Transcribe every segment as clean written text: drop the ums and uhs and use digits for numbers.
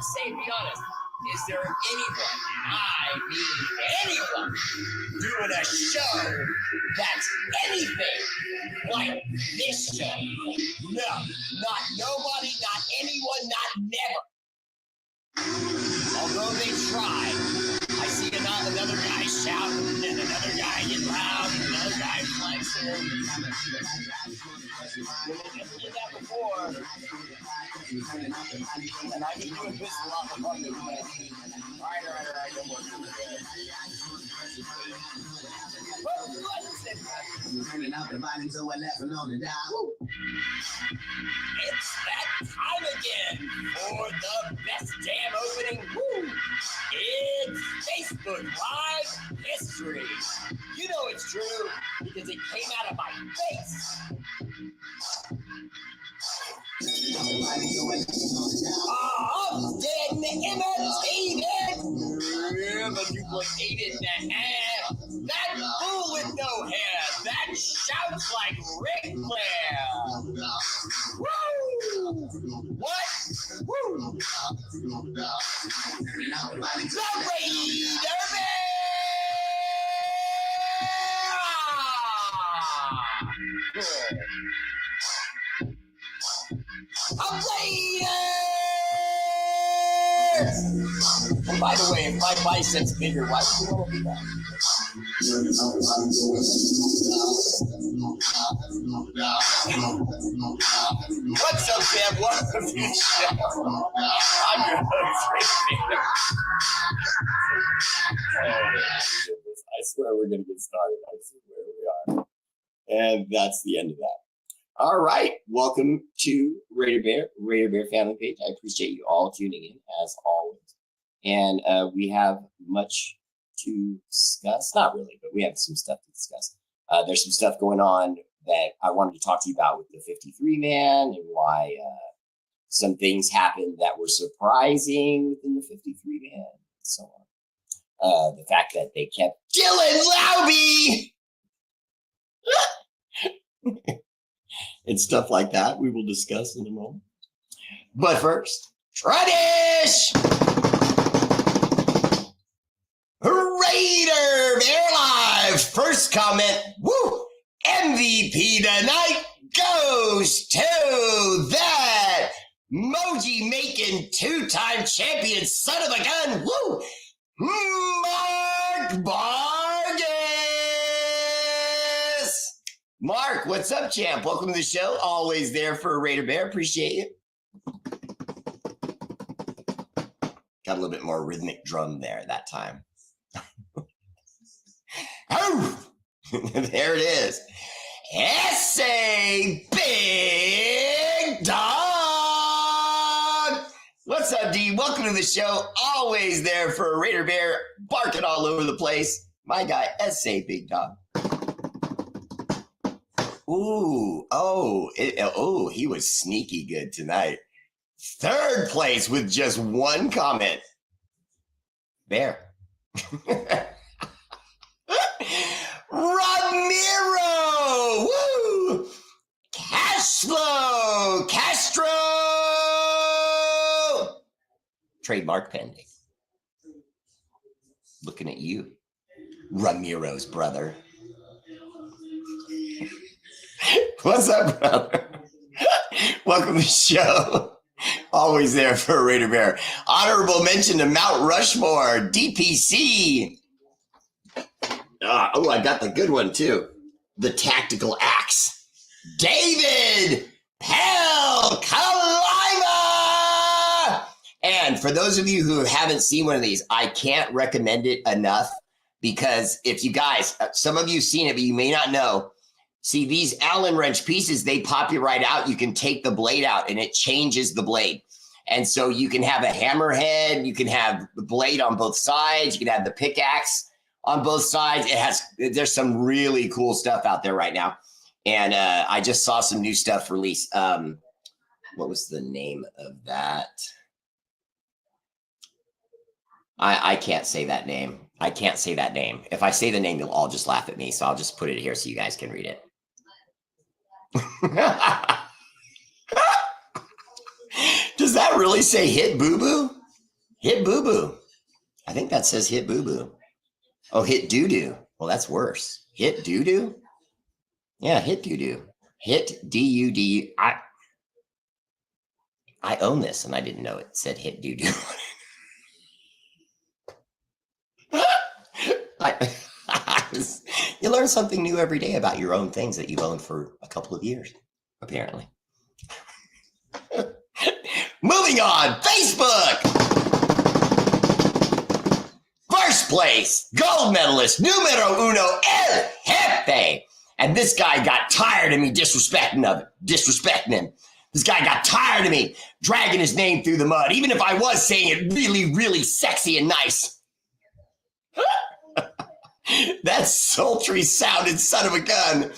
say, be honest, is there anyone, I mean anyone, doing a show that's anything like this show? No, not nobody, not anyone, not never. Although they try, I see another guy shouting and another guy getting loud and another guy flexing. Never did that before. And I've been doing this a lot for public. All right, no more. Turning out the volume so we're laughing on the dial. It's that time again for the best damn opening. Woo! It's Facebook Live history. You know it's true because it came out of my face. Then imitated. But you duplicated the hair. That fool with no hair. That shouts like Ric Flair. Woo! What? Woo! The R8RBEAR! And by the way, if my bicep's bigger, why would you want to do that? What's up, fam? Welcome to the show. I'm your host, R8RBEAR. I swear we're going to get started. I see where we are. And that's the end of that. All right. Welcome to R8RBEAR family page. I appreciate you all tuning in, as always. And we have much to discuss. Not really, but we have some stuff to discuss. There's some stuff going on that I wanted to talk to you about with the 53-man and why some things happened that were surprising within the 53-man and so on. The fact that they kept Dylan Laube and stuff like that we will discuss in a moment. But first, tradish! R8RBEAR Live! First comment, woo! MVP tonight goes to that Moji-making two-time champion son of a gun, woo! Mark Vargas! Mark, what's up, champ? Welcome to the show. Always there for R8RBEAR. Appreciate you. Got a little bit more rhythmic drum there that time. Oh, there it is. S.A. Big Dog. What's up, D? Welcome to the show. Always there for R8RBEAR, barking all over the place. My guy, S.A. Big Dog. Ooh, oh, he was sneaky good tonight. Third place with just one comment. Bear. Ramiro! Woo! Cashflow! Castro! Trademark pending. Looking at you, Ramiro's brother. What's up, brother? Welcome to the show. Always there for R8RBEAR. Honorable mention to Mount Rushmore, DPC. Oh, I got the good one too. The Tactical Axe. David Pell Kalima. And for those of you who haven't seen one of these, I can't recommend it enough because if you guys, some of you have seen it, but you may not know. See, these Allen wrench pieces, they pop you right out. You can take the blade out and it changes the blade. And so you can have a hammerhead. You can have the blade on both sides. You can have the pickaxe on both sides. There's some really cool stuff out there right now. And I just saw some new stuff released. What was the name of that? I can't say that name. I can't say that name. If I say the name, they'll all just laugh at me. So I'll just put it here so you guys can read it. Does that really say hit boo-boo? Hit boo boo. I think that says hit boo boo. Oh, hit doo doo. Well, that's worse. Hit doo doo. Yeah, hit doo doo. Hit D-U-D. I own this and I didn't know it said hit doo doo. You learn something new every day about your own things that you've owned for a couple of years, apparently. Moving on, Facebook. First place, gold medalist, numero uno, El Jefe. And this guy got tired of me disrespecting him. This guy got tired of me dragging his name through the mud, even if I was saying it really, really sexy and nice. That sultry sounded son of a gun.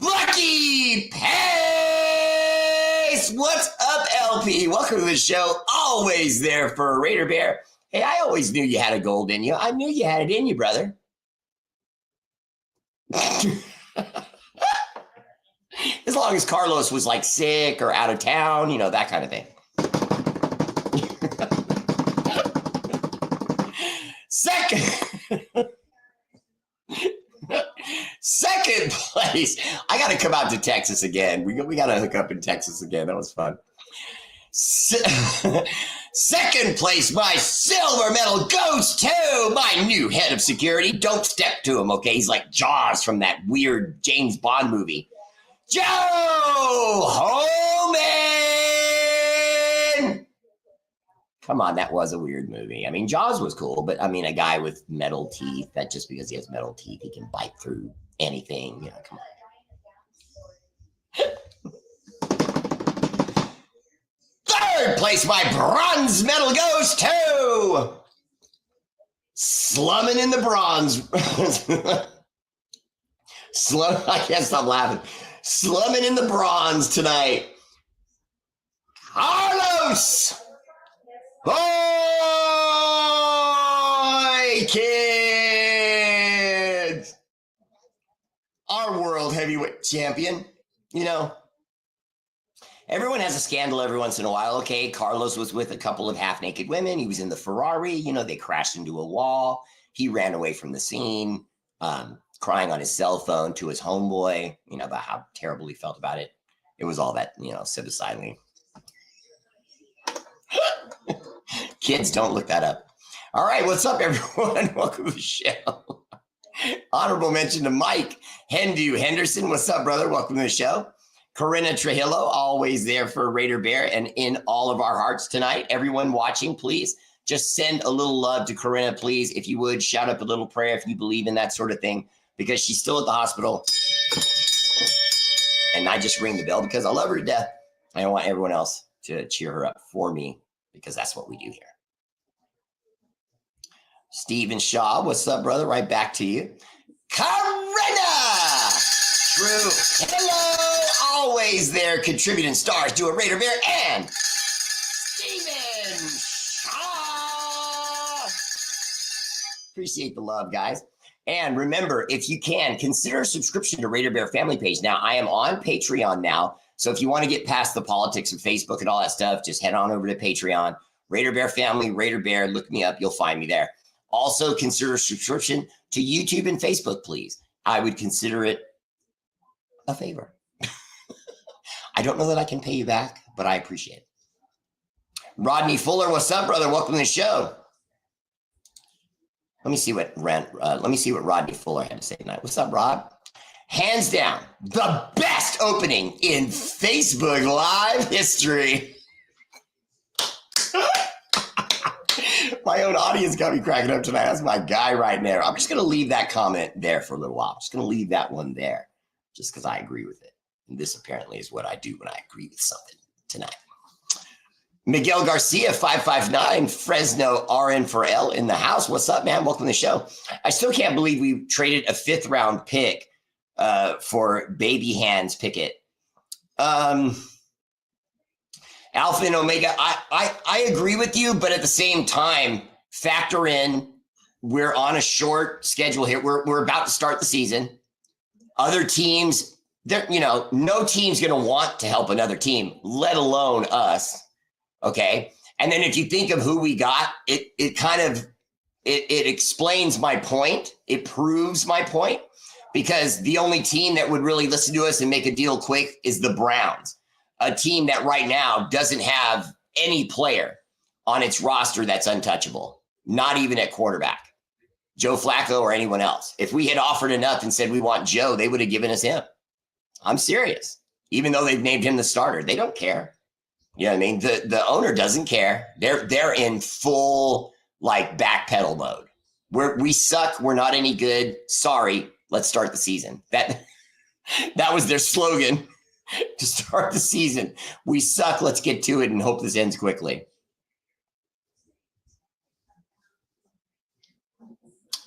Lucky Pace! What's up, LP? Welcome to the show. Always there for Raider Bear. Hey, I always knew you had a gold in you. I knew you had it in you, brother. As long as Carlos was like sick or out of town, you know, that kind of thing. Second place. I got to come out to Texas again. We got to hook up in Texas again. That was fun. Second place, my silver medal goes to my new head of security. Don't step to him, okay? He's like Jaws from that weird James Bond movie. Joe Holman! Come on, that was a weird movie. I mean, Jaws was cool, but I mean, a guy with metal teeth, that just because he has metal teeth, he can bite through anything. You know, come on. Third place, my bronze medal goes to Slumming in the Bronze. I can't stop laughing. Slumming in the bronze tonight. Carlos! Boy, kids! Our world heavyweight champion. You know, everyone has a scandal every once in a while. Okay, Carlos was with a couple of half-naked women. He was in the Ferrari. You know, they crashed into a wall. He ran away from the scene. Crying on his cell phone to his homeboy, you know, about how terrible he felt about it. It was all that, you know, sit silently. Kids, don't look that up. All right, what's up, everyone? Welcome to the show. Honorable mention to Mike Henderson. What's up, brother? Welcome to the show. Corinna Trujillo, always there for Raider Bear and in all of our hearts tonight. Everyone watching, please just send a little love to Corinna, please. If you would, shout up a little prayer if you believe in that sort of thing, because she's still at the hospital. And I just ring the bell because I love her to death. I want everyone else to cheer her up for me because that's what we do here. Stephen Shaw, what's up, brother? Right back to you. Corinna! True. Hello! Always there contributing stars to a Raider Bear and Stephen Shaw! Appreciate the love, guys. And remember, if you can, consider a subscription to Raider Bear family page. Now, I am on Patreon now. So if you want to get past the politics of Facebook and all that stuff, just head on over to Patreon. Raider Bear family, Raider Bear, look me up. You'll find me there. Also, consider a subscription to YouTube and Facebook, please. I would consider it a favor. I don't know that I can pay you back, but I appreciate it. Rodney Fuller, what's up, brother? Welcome to the show. Let me see what Rodney Fuller had to say tonight. What's up, Rod? Hands down, the best opening in Facebook Live history. My own audience got me cracking up tonight. That's my guy right there. I'm just going to leave that comment there for a little while. I'm just going to leave that one there just because I agree with it. And this apparently is what I do when I agree with something tonight. Miguel Garcia, 559, Fresno RN4L in the house. What's up, man? Welcome to the show. I still can't believe we traded a 5th round pick for Baby Hands Pickett. Alpha and Omega, I agree with you, but at the same time, factor in we're on a short schedule here. We're about to start the season. Other teams, no team's going to want to help another team, let alone us. Okay. And then if you think of who we got, it kind of it explains my point. It proves my point, because the only team that would really listen to us and make a deal quick is the Browns, a team that right now doesn't have any player on its roster that's untouchable, not even at quarterback, Joe Flacco or anyone else. If we had offered enough and said we want Joe, they would have given us him. I'm serious. Even though they've named him the starter, they don't care. You know what I mean? The owner doesn't care. They're in full like backpedal mode. We suck. We're not any good. Sorry. Let's start the season. That was their slogan to start the season. We suck. Let's get to it and hope this ends quickly.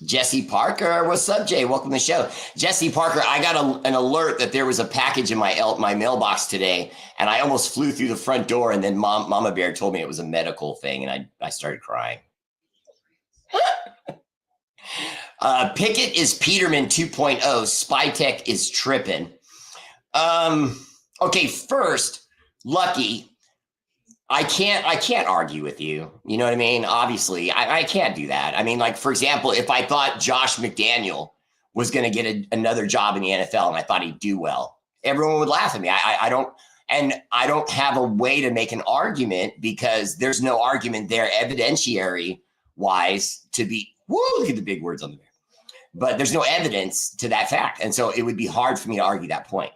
Jesse Parker, what's up, Jay? Welcome to the show. Jesse Parker, I got an alert that there was a package in my mailbox today, and I almost flew through the front door, and then Mama Bear told me it was a medical thing, and I started crying. Pickett is Peterman 2.0. Spytech is tripping. Okay, first, Lucky. I can't argue with you. You know what I mean? Obviously, I can't do that. I mean, like, for example, if I thought Josh McDaniel was going to get another job in the NFL and I thought he'd do well, everyone would laugh at me. I don't have a way to make an argument, because there's no argument there evidentiary wise to be, look at the big words on the bear. But there's no evidence to that fact. And so it would be hard for me to argue that point.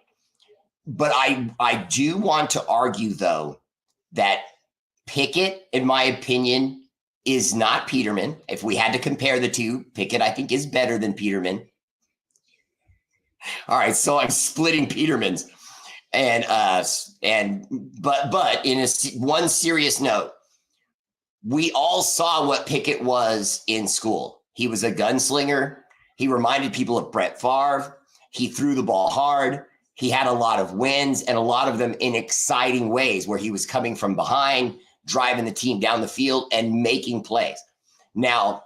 But I do want to argue, though, that Pickett, in my opinion, is not Peterman. If we had to compare the two, Pickett, I think, is better than Peterman. All right, so I'm splitting Peterman's. But in one serious note, we all saw what Pickett was in school. He was a gunslinger. He reminded people of Brett Favre. He threw the ball hard. He had a lot of wins, and a lot of them in exciting ways, where he was coming from behind, driving the team down the field and making plays. Now,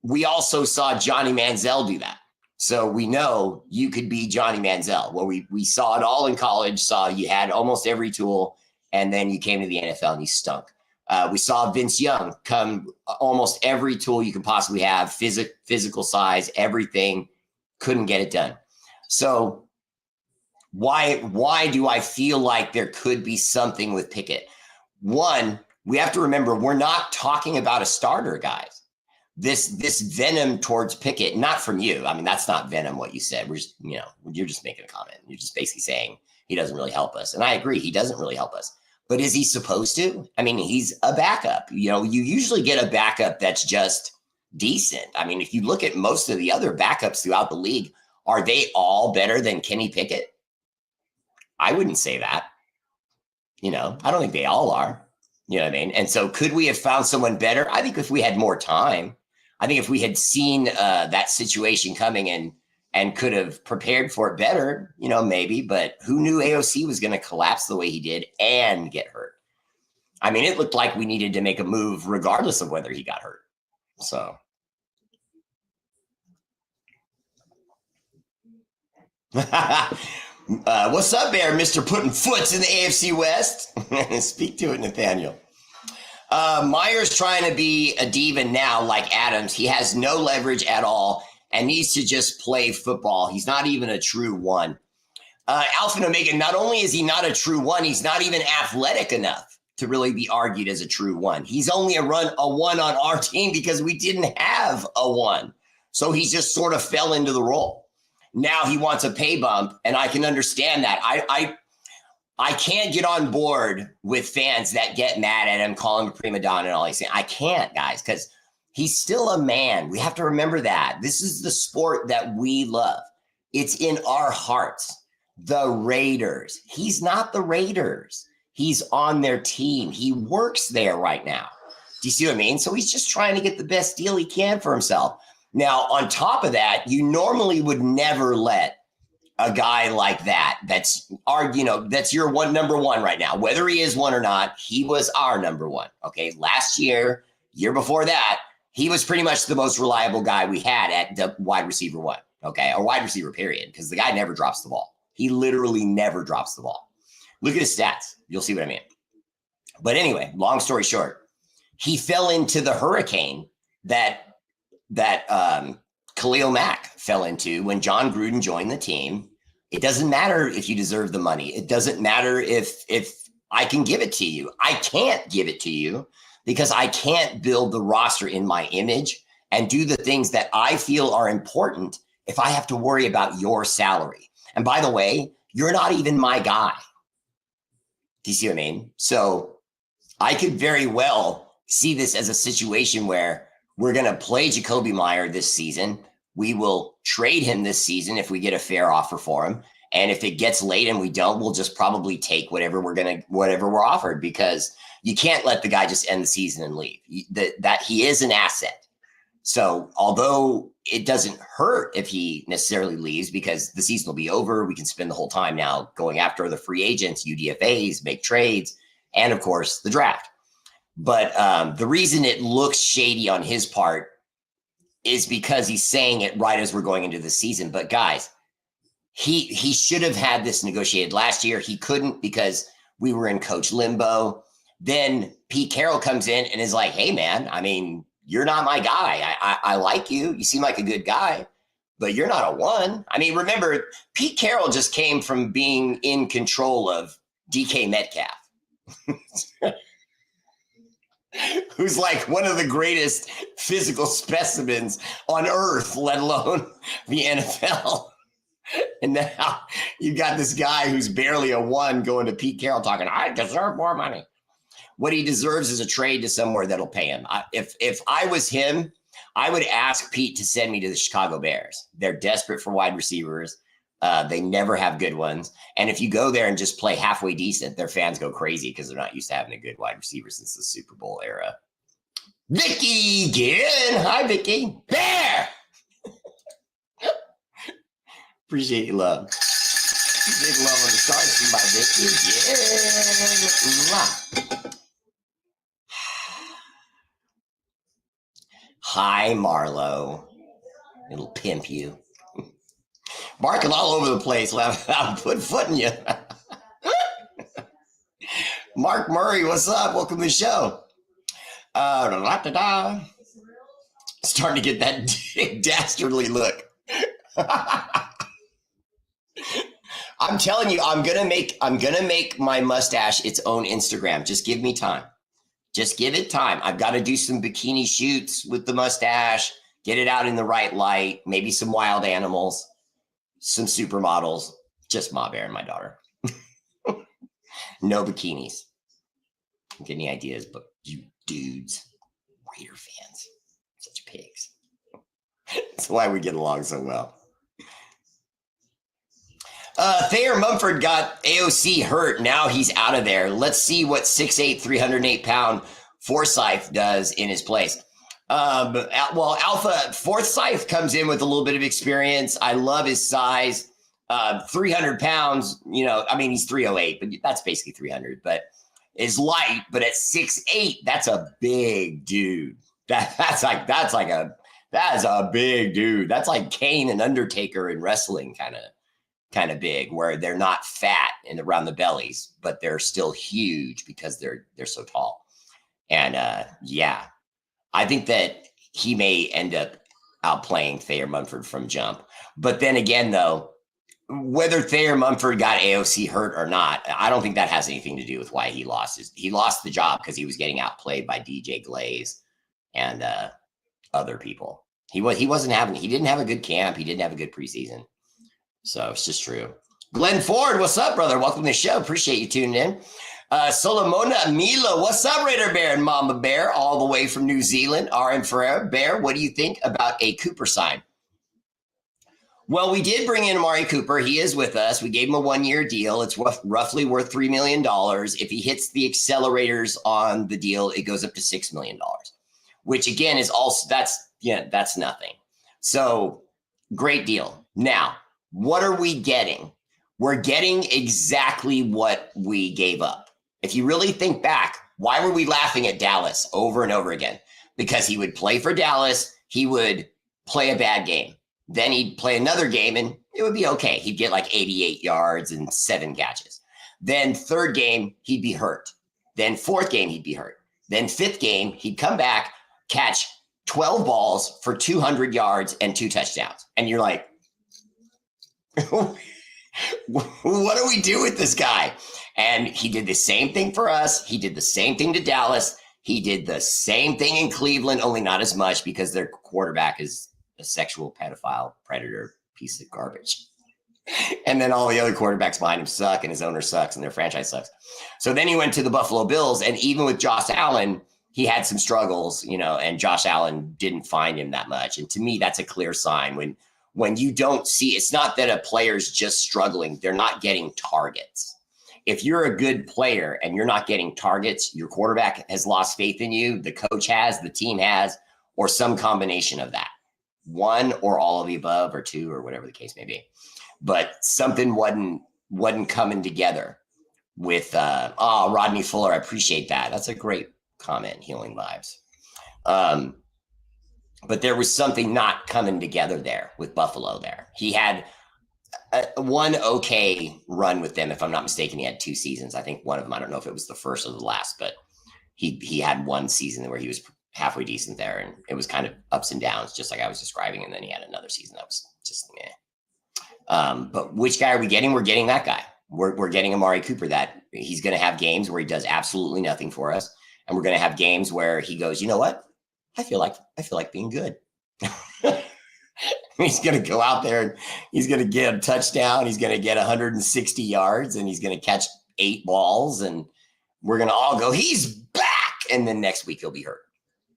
we also saw Johnny Manziel do that. So we know you could be Johnny Manziel. Well, we saw it all in college, saw you had almost every tool, and then you came to the NFL and you stunk. We saw Vince Young come almost every tool you can possibly have, physical size, everything, couldn't get it done. So why do I feel like there could be something with Pickett? One, we have to remember, we're not talking about a starter, guys. This venom towards Pickett, not from you. I mean, that's not venom what you said. We're just, you're just making a comment. You're just basically saying he doesn't really help us. And I agree, he doesn't really help us. But is he supposed to? I mean, he's a backup. You usually get a backup that's just decent. I mean, if you look at most of the other backups throughout the league, are they all better than Kenny Pickett? I wouldn't say that. I don't think they all are. You know what I mean? And so could we have found someone better? I think if we had more time, I think if we had seen that situation coming and could have prepared for it better, maybe. But who knew AOC was going to collapse the way he did and get hurt? I mean, it looked like we needed to make a move regardless of whether he got hurt. So. What's up there, Mr. Putting Foots in the AFC West? Speak to it, Nathaniel. Meyer's trying to be a diva now like Adams. He has no leverage at all and needs to just play football. He's not even a true one. Alpha and Omega, not only is he not a true one, he's not even athletic enough to really be argued as a true one. He's only a one on our team because we didn't have a one. So he just sort of fell into the role. Now he wants a pay bump, and I can understand that. I can't get on board with fans that get mad at him, call him a prima donna and all these things. I can't, guys, because he's still a man. We have to remember that. This is the sport that we love. It's in our hearts. The Raiders. He's not the Raiders. He's on their team. He works there right now. Do you see what I mean? So he's just trying to get the best deal he can for himself. Now, on top of that, you normally would never let a guy like that's your number one right now. Whether he is one or not, he was our number one. Okay, last year before that, he was pretty much the most reliable guy we had at the wide receiver one. Okay, or wide receiver period, because the guy never drops the ball. He literally never drops the ball. Look at his stats. You'll see what I mean. But anyway, long story short, he fell into the hurricane that Khalil Mack fell into when John Gruden joined the team. It doesn't matter if you deserve the money. It doesn't matter if I can give it to you. I can't give it to you because I can't build the roster in my image and do the things that I feel are important if I have to worry about your salary. And by the way, you're not even my guy. Do you see what I mean? So I could very well see this as a situation where we're going to play Jacoby Meyer this season. We will trade him this season if we get a fair offer for him. And if it gets late and we don't, we'll just probably take whatever we're offered, because you can't let the guy just end the season and leave. That he is an asset. So although it doesn't hurt if he necessarily leaves, because the season will be over, we can spend the whole time now going after the free agents, UDFAs, make trades, and of course the draft. But the reason it looks shady on his part is because he's saying it right as we're going into the season. But guys, he should have had this negotiated last year. He couldn't because we were in coach limbo. Then Pete Carroll comes in and is like, hey, man, I mean, you're not my guy. I like you. You seem like a good guy, but you're not a one. I mean, remember, Pete Carroll just came from being in control of DK Metcalf, who's like one of the greatest physical specimens on earth, let alone the NFL. And now you got this guy who's barely a one going to Pete Carroll talking, I deserve more money. What he deserves is a trade to somewhere that'll pay him. If I was him, I would ask Pete to send me to the Chicago Bears. They're desperate for wide receivers. They never have good ones. And if you go there and just play halfway decent, their fans go crazy because they're not used to having a good wide receiver since the Super Bowl era. Vicky again. Hi, Vicky. Bear. Appreciate your love. Appreciate the love on the stars by Vicky. Yeah. Hi, Marlo. It'll pimp you. Barking all over the place. I'll put foot in you. Mark Murray, what's up? Welcome to the show. Starting to get that dastardly look. I'm telling you, I'm gonna make my mustache its own Instagram. Just give me time. Just give it time. I've got to do some bikini shoots with the mustache, get it out in the right light, maybe some wild animals, some supermodels, just Ma Bear and my daughter. No bikinis. Don't get any ideas, but you dudes, Raider fans, such pigs. That's why we get along so well. Thayer Mumford got AOC hurt. Now he's out of there. Let's see what 6'8", 308-pound Forsyth does in his place. Alpha Forsyth comes in with a little bit of experience. I love his size. 300 pounds, I mean, he's 308, but that's basically 300, but is light, but at 6'8", that's a big dude. That's a big dude. That's like Kane and Undertaker in wrestling kind of big, where they're not fat and around the bellies, but they're still huge because they're so tall. And I think that he may end up outplaying Thayer Mumford from jump. But then again, though, whether Thayer Mumford got AOC hurt or not, I don't think that has anything to do with why he lost. He lost the job because he was getting outplayed by DJ Glaze and other people. He didn't have a good camp. He didn't have a good preseason. So it's just true. Glenn Ford, what's up, brother? Welcome to the show. Appreciate you tuning in. Solomona Mila, what's up, Raider Bear and Mama Bear, all the way from New Zealand. R8RBEAR. Bear, what do you think about a Cooper sign? Well, we did bring in Amari Cooper. He is with us. We gave him a 1-year deal. It's roughly worth $3 million. If he hits the accelerators on the deal, it goes up to $6 million, which again is also, that's nothing. So great deal. Now, what are we getting? We're getting exactly what we gave up. If you really think back, why were we laughing at Dallas over and over again? Because he would play for Dallas. He would play a bad game. Then he'd play another game and it would be okay. He'd get like 88 yards and 7 catches. Then third game, he'd be hurt. Then fourth game, he'd be hurt. Then 5th game, he'd come back, catch 12 balls for 200 yards and 2 touchdowns. And you're like, what do we do with this guy? And he did the same thing for us. He did the same thing to Dallas. He did the same thing in Cleveland, only not as much because their quarterback is a sexual pedophile predator piece of garbage. And then all the other quarterbacks behind him suck, and his owner sucks, and their franchise sucks. So then he went to the Buffalo Bills, and even with Josh Allen, he had some struggles, and Josh Allen didn't find him that much. And to me, that's a clear sign when you don't see, it's not that a player's just struggling, they're not getting targets. If you're a good player and you're not getting targets, your quarterback has lost faith in you, the coach has, the team has, or some combination of that. One or all of the above, or 2, or whatever the case may be. But something wasn't coming together with Rodney Fuller. I appreciate that. That's a great comment, healing lives. But there was something not coming together there with Buffalo there. He had one okay run with them, if I'm not mistaken. He had 2 seasons. I think one of them, I don't know if it was the first or the last, but he had one season where he was halfway decent there, and it was kind of ups and downs, just like I was describing. And then he had another season that was just meh. But which guy are we getting? We're getting that guy. We're getting Amari Cooper. That he's going to have games where he does absolutely nothing for us, and we're going to have games where he goes, you know what? I feel like being good. He's going to go out there and he's going to get a touchdown. He's going to get 160 yards, and he's going to catch 8 balls, and we're going to all go, he's back. And then next week he'll be hurt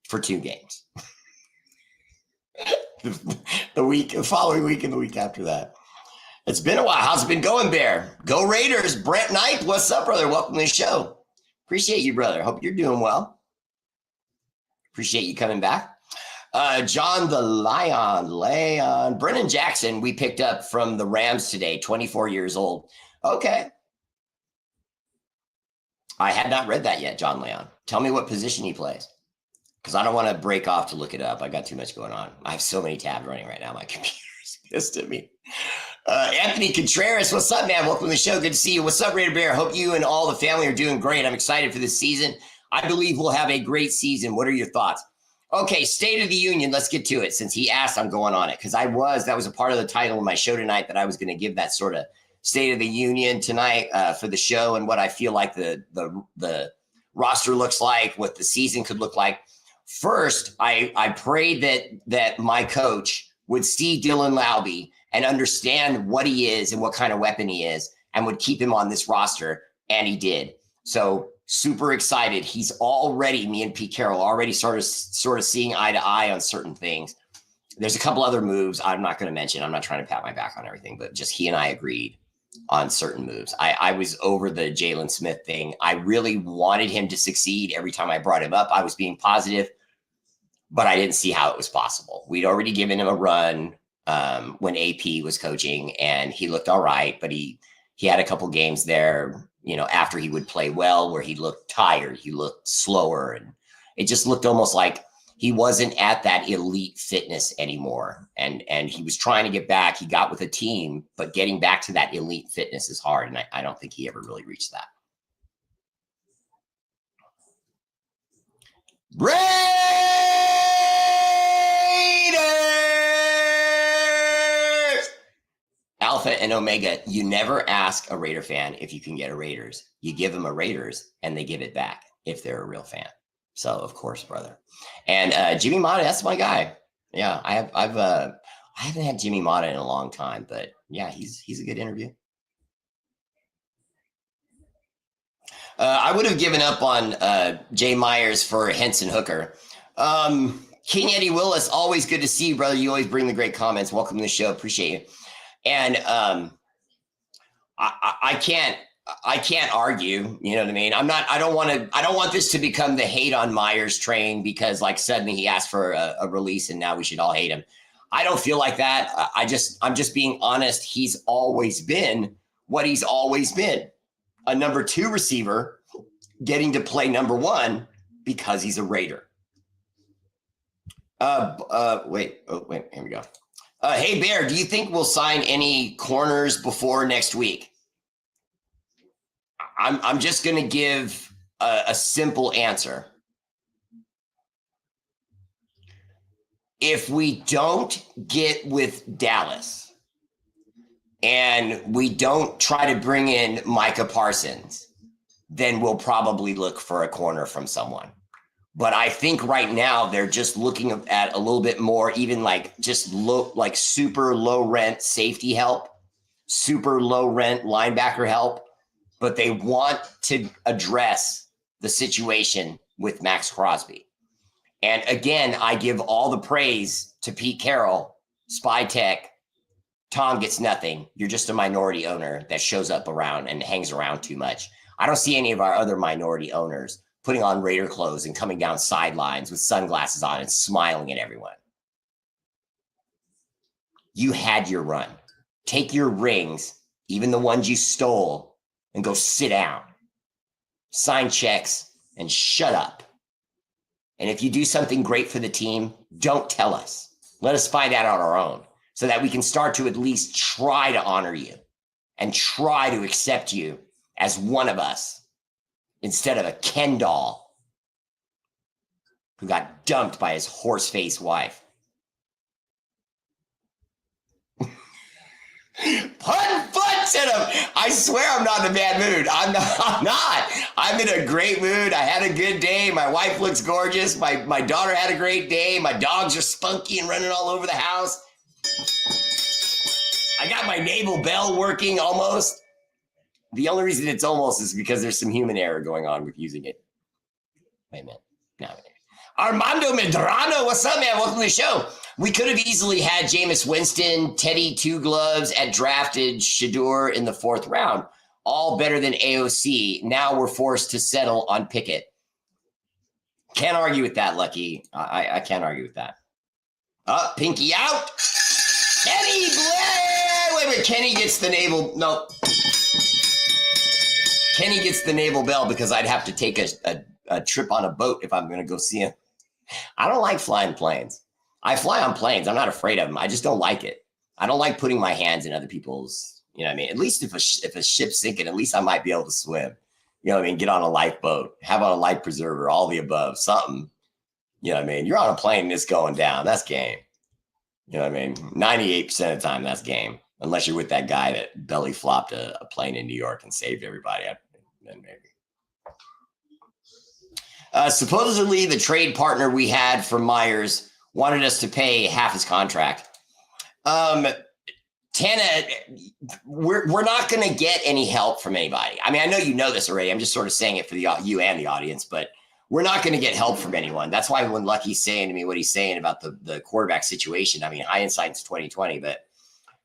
for 2 games. the following week and the week after that. It's been a while. How's it been going, Bear? Go Raiders. Brent Knight, what's up, brother? Welcome to the show. Appreciate you, brother. Hope you're doing well. Appreciate you coming back. John the Leon. Brennan Jackson, we picked up from the Rams today, 24 years old. Okay. I had not read that yet, John Leon. Tell me what position he plays, because I don't want to break off to look it up. I got too much going on. I have so many tabs running right now. My computer's pissed at me. Anthony Contreras, what's up, man? Welcome to the show. Good to see you. What's up, Raider Bear? Hope you and all the family are doing great. I'm excited for this season. I believe we'll have a great season. What are your thoughts? Okay, State of the Union. Let's get to it. Since he asked, I'm going on it because that was a part of the title of my show tonight, that I was going to give that sort of State of the Union tonight for the show, and what I feel like the roster looks like, what the season could look like. First, I prayed that my coach would see Dylan Laube and understand what he is and what kind of weapon he is, and would keep him on this roster, and he did. So super excited. He's already, me and Pete Carroll, already sort of seeing eye to eye on certain things. There's a couple other moves I'm not going to mention. I'm not trying to pat my back on everything, but just he and I agreed on certain moves. I was over the Jalen Smith thing. I really wanted him to succeed. Every time I brought him up, I was being positive, but I didn't see how it was possible. We'd already given him a run when AP was coaching, and he looked all right, but he had a couple games there, after he would play well, where he looked tired, he looked slower, and it just looked almost like he wasn't at that elite fitness anymore. And he was trying to get back. He got with a team, but getting back to that elite fitness is hard. And I don't think he ever really reached that. Raiders! Alpha and Omega, you never ask a Raider fan if you can get a Raiders. You give them a Raiders, and they give it back if they're a real fan. So of course, brother. And Jimmy Mata, that's my guy. Yeah, I haven't had Jimmy Mata in a long time, but yeah, he's a good interview. I would have given up on Jay Myers for Henson Hooker. King Eddie Willis, always good to see you, brother. You always bring the great comments. Welcome to the show. Appreciate you. And I can't argue, you know what I mean? I don't want this to become the hate on Myers train because like suddenly he asked for a release and now we should all hate him. I don't feel like that. I'm just being honest. He's always been what he's always been, a number 2 receiver getting to play number 1 because he's a Raider. Wait, here we go. Hey Bear, do you think we'll sign any corners before next week? I'm just going to give a simple answer. if we don't get with Dallas and we don't try to bring in Micah Parsons, then we'll probably look for a corner from someone. But I think right now they're just looking at a little bit more, even like just low, like super low rent safety help, super low rent linebacker help. But they want to address the situation with Max Crosby. And again, I give all the praise to Pete Carroll, Spy Tech. Tom gets nothing. You're just a minority owner that shows up around and hangs around too much. I don't see any of our other minority owners putting on Raider clothes and coming down sidelines with sunglasses on and smiling at everyone. You had your run. Take your rings, even the ones you stole, and go sit down. Sign checks and shut up. And if you do something great for the team, don't tell us. Let us find out on our own so that we can start to at least try to honor you and try to accept you as one of us instead of a Ken doll who got dumped by his horse-faced wife. Put foot to him. I swear I'm not in a bad mood. I'm not. I'm in a great mood. I had a good day. My wife looks gorgeous. My daughter had a great day. My dogs are spunky and running all over the house. I got my naval bell working almost. The only reason it's almost is because there's some human error going on with using it. Wait a minute. No. Armando Medrano, what's up, man? Welcome to the show. We could have easily had Jameis Winston, Teddy Two Gloves at drafted Shador in the 4th round. All better than AOC. Now we're forced to settle on Pickett. Can't argue with that, Lucky. I can't argue with that. Pinky out. Kenny, wait. Kenny gets the naval. No. Kenny gets the naval bell because I'd have to take a trip on a boat if I'm going to go see him. I don't like flying planes. I fly on planes. I'm not afraid of them. I just don't like it. I don't like putting my hands in other people's, you know what I mean? At least if a ship's sinking, at least I might be able to swim. You know what I mean? Get on a lifeboat, have on a life preserver, all the above, something. You know what I mean? You're on a plane and it's going down. That's game. You know what I mean? 98% of the time, that's game. Unless you're with that guy that belly flopped a plane in New York and saved everybody. Then maybe. Supposedly, the trade partner we had for Myers wanted us to pay half his contract. Tana, we're not going to get any help from anybody. I mean, I know you know this already. I'm just sort of saying it for you and the audience, but we're not going to get help from anyone. That's why when Lucky's saying to me what he's saying about the quarterback situation, I mean, hindsight's 2020, but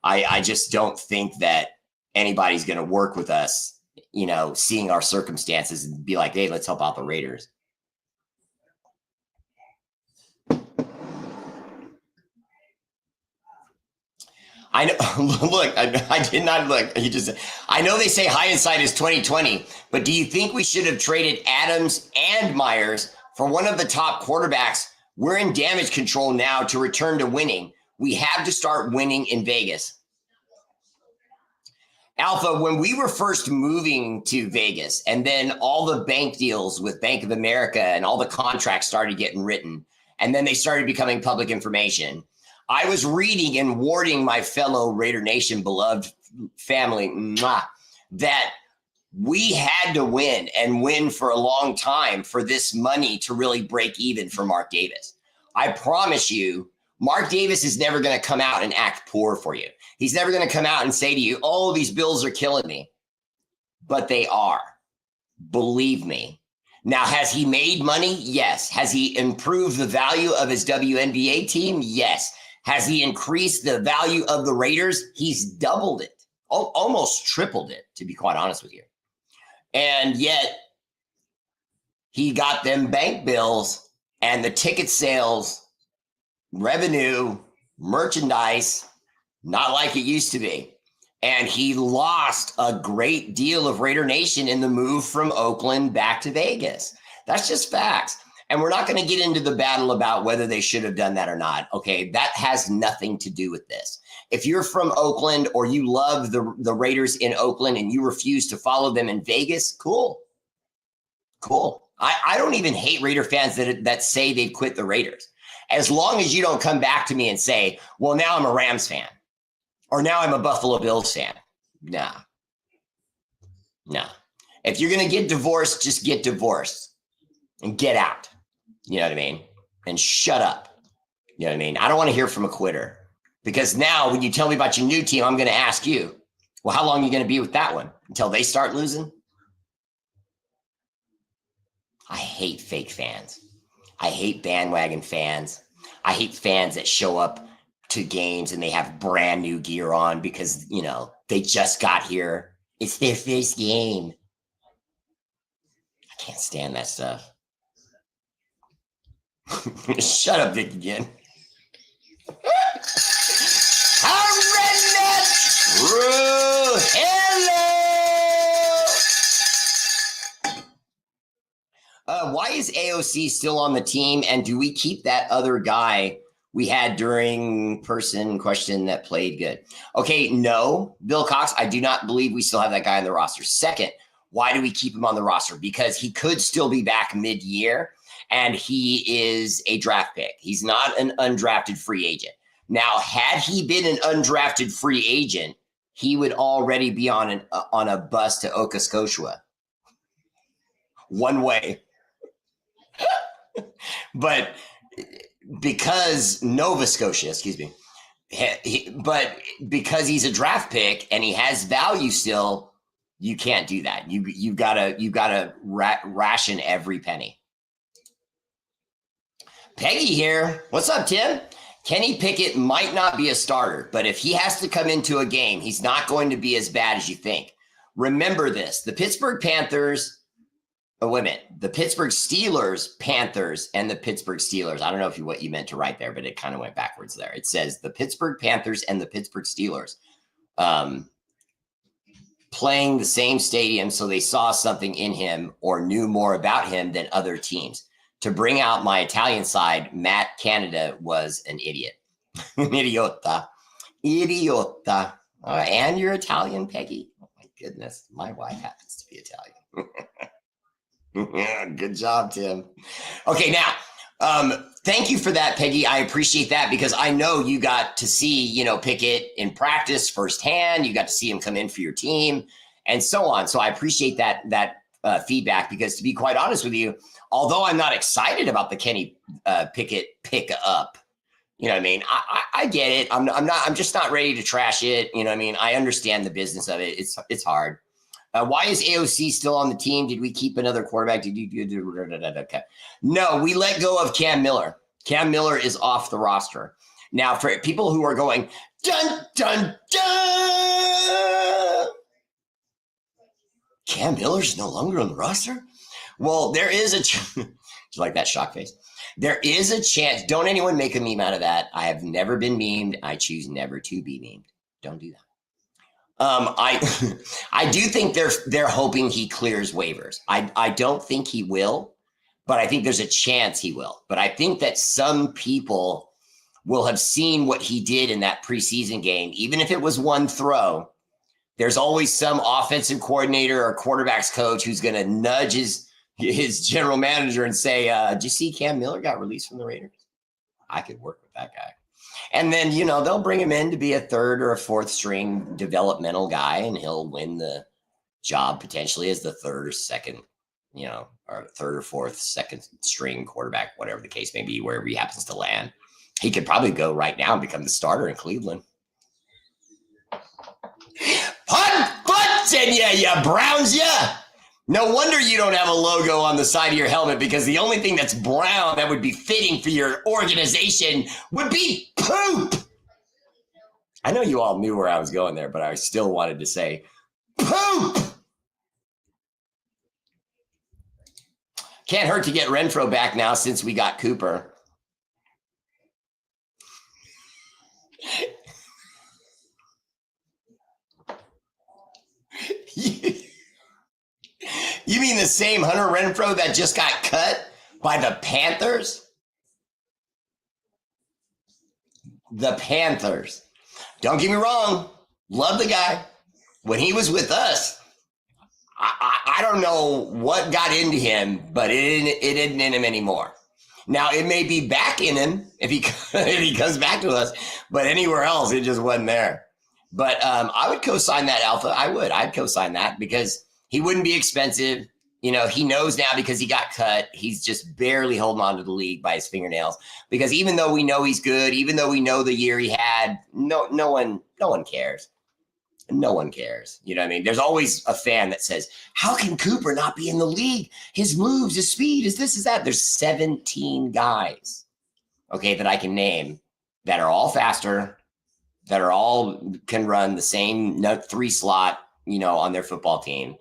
I just don't think that anybody's going to work with us, you know, seeing our circumstances and be like, hey, let's help out the Raiders. I know. Look, I did not look. I know they say hindsight is 2020, but do you think we should have traded Adams and Myers for one of the top quarterbacks? We're in damage control now to return to winning. We have to start winning in Vegas. Alpha, when we were first moving to Vegas and then all the bank deals with Bank of America and all the contracts started getting written and then they started becoming public information, I was reading and warning my fellow Raider Nation beloved family that we had to win and win for a long time for this money to really break even for Mark Davis. I promise you, Mark Davis is never going to come out and act poor for you. He's never going to come out and say to you, oh, these bills are killing me. But they are. Believe me. Now, has he made money? Yes. Has he improved the value of his WNBA team? Yes. Has he increased the value of the Raiders? He's doubled it, almost tripled it, to be quite honest with you. And yet, he got them bank bills and the ticket sales, revenue, merchandise, not like it used to be. And he lost a great deal of Raider Nation in the move from Oakland back to Vegas. That's just facts. And we're not going to get into the battle about whether they should have done that or not. Okay, that has nothing to do with this. If you're from Oakland or you love the Raiders in Oakland and you refuse to follow them in Vegas, cool. I don't even hate Raider fans that say they've quit the Raiders. As long as you don't come back to me and say, well, now I'm a Rams fan or now I'm a Buffalo Bills fan. Nah. If you're going to get divorced, just get divorced and get out. You know what I mean? And shut up. You know what I mean? I don't want to hear from a quitter because now when you tell me about your new team, I'm going to ask you, well, how long are you going to be with that one until they start losing? I hate fake fans. I hate bandwagon fans. I hate fans that show up to games and they have brand new gear on because, you know, they just got here. It's their first game. I can't stand that stuff. Shut up, Vic, again. Why is AOC still on the team? And do we keep that other guy we had during person question that played good? Okay, no, Bill Cox, I do not believe we still have that guy on the roster. Second, why do we keep him on the roster? Because he could still be back mid-year, and he is a draft pick. He's not an undrafted free agent. Now, had he been an undrafted free agent, he would already be on a bus to Oka Scotia. One way. But because Nova Scotia, excuse me, but because he's a draft pick and he has value still, you can't do that. You gotta ration every penny. Peggy here. What's up, Tim? Kenny Pickett might not be a starter, but if he has to come into a game, he's not going to be as bad as you think. Remember this: the Pittsburgh Panthers. Oh, wait a minute. The Pittsburgh Steelers, Panthers, and the Pittsburgh Steelers. I don't know what you meant to write there, but it kind of went backwards there. It says the Pittsburgh Panthers and the Pittsburgh Steelers playing the same stadium, so they saw something in him or knew more about him than other teams. To bring out my Italian side, Matt Canada was an idiot. An idiota. Idiota. And you're Italian, Peggy? Oh, my goodness. My wife happens to be Italian. Yeah, good job, Tim. Okay, now, thank you for that, Peggy. I appreciate that because I know you got to see, Pickett in practice firsthand. You got to see him come in for your team and so on. So I appreciate that feedback because, to be quite honest with you, although I'm not excited about the Kenny Pickett pick up, you know what I mean? I get it. I'm just not ready to trash it. You know what I mean? I understand the business of it. It's hard. Why is AOC still on the team? Did we keep another quarterback? Okay. No, we let go of Cam Miller. Cam Miller is off the roster. Now, for people who are going, dun, dun, dun, Cam Miller's no longer on the roster? Well, there is a like that shock face. There is a chance. Don't anyone make a meme out of that. I have never been memed. I choose never to be memed. Don't do that. I do think they're hoping he clears waivers. I don't think he will, but I think there's a chance he will. But I think that some people will have seen what he did in that preseason game, even if it was one throw. There's always some offensive coordinator or quarterbacks coach who's going to nudge his general manager and say, did you see Cam Miller got released from the Raiders? I could work with that guy. And then, they'll bring him in to be a third or a fourth string developmental guy, and he'll win the job potentially as the third or second, or third or fourth, second string quarterback, whatever the case may be, wherever he happens to land. He could probably go right now and become the starter in Cleveland. Putt, and you Browns, yeah. No wonder you don't have a logo on the side of your helmet, because the only thing that's brown that would be fitting for your organization would be poop. I know you all knew where I was going there, but I still wanted to say poop. Can't hurt to get Renfro back now since we got Cooper. You mean the same Hunter Renfro that just got cut by the Panthers? The Panthers. Don't get me wrong. Love the guy. When he was with us, I don't know what got into him, but it isn't in him anymore. Now it may be back in him if he if he comes back to us, but anywhere else it just wasn't there. But I would co-sign that, Alpha. I'd co-sign that because he wouldn't be expensive. You know, he knows now because he got cut. He's just barely holding on to the league by his fingernails. Because even though we know he's good, even though we know the year he had, no one cares. No one cares. You know what I mean? There's always a fan that says, how can Cooper not be in the league? His moves, his speed, his this, is that. There's 17 guys, okay, that I can name that are all faster, that are all can run the same 3 slot, you know, on their football team.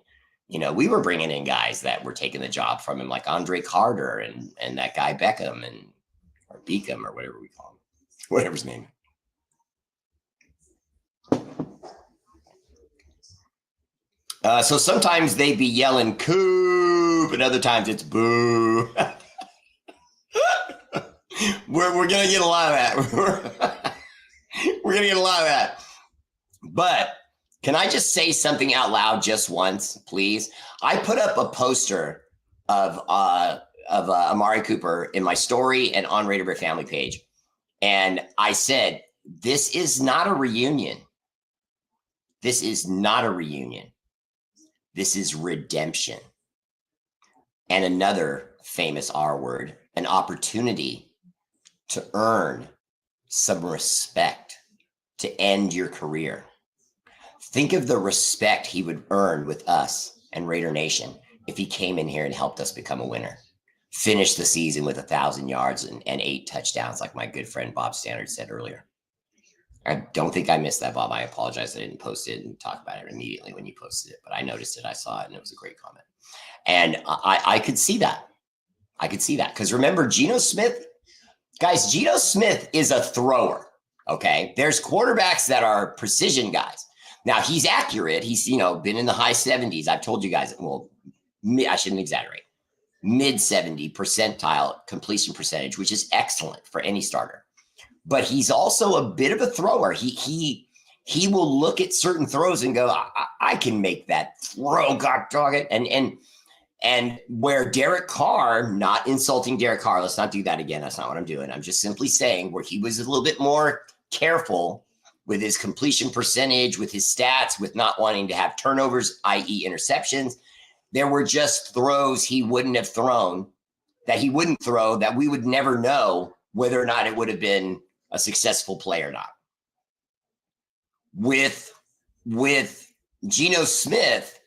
You know, we were bringing in guys that were taking the job from him, like Andre Carter and that guy Beckham or Beacom or whatever we call him, whatever his name. So sometimes they be yelling "Coop," and other times it's "Boo." we're gonna get a lot of that. We're gonna get a lot of that. But can I just say something out loud just once, please? I put up a poster of Amari Cooper in my story and on R8RBEAR family page, and I said, "This is not a reunion. This is not a reunion. This is redemption." And another famous R word, an opportunity to earn some respect to end your career. Think of the respect he would earn with us and Raider Nation if he came in here and helped us become a winner. Finish the season with 1,000 yards and 8 touchdowns, like my good friend Bob Stannard said earlier. I don't think I missed that, Bob. I apologize. I didn't post it and talk about it immediately when you posted it, but I noticed it. I saw it, and it was a great comment. And I could see that. I could see that. Because remember, Geno Smith, guys, Geno Smith is a thrower, okay? There's quarterbacks that are precision guys. Now, he's accurate. He's, you know, been in the high 70s. I've told you guys, well, I shouldn't exaggerate. Mid 70 percentile completion percentage, which is excellent for any starter. But he's also a bit of a thrower. He will look at certain throws and go, I can make that throw, God dog it. And where Derek Carr, not insulting Derek Carr, let's not do that again. That's not what I'm doing. I'm just simply saying where he was a little bit more careful with his completion percentage, with his stats, with not wanting to have turnovers, i.e. interceptions. There were just throws he wouldn't have thrown, that he wouldn't throw, that we would never know whether or not it would have been a successful play or not. With Geno Smith,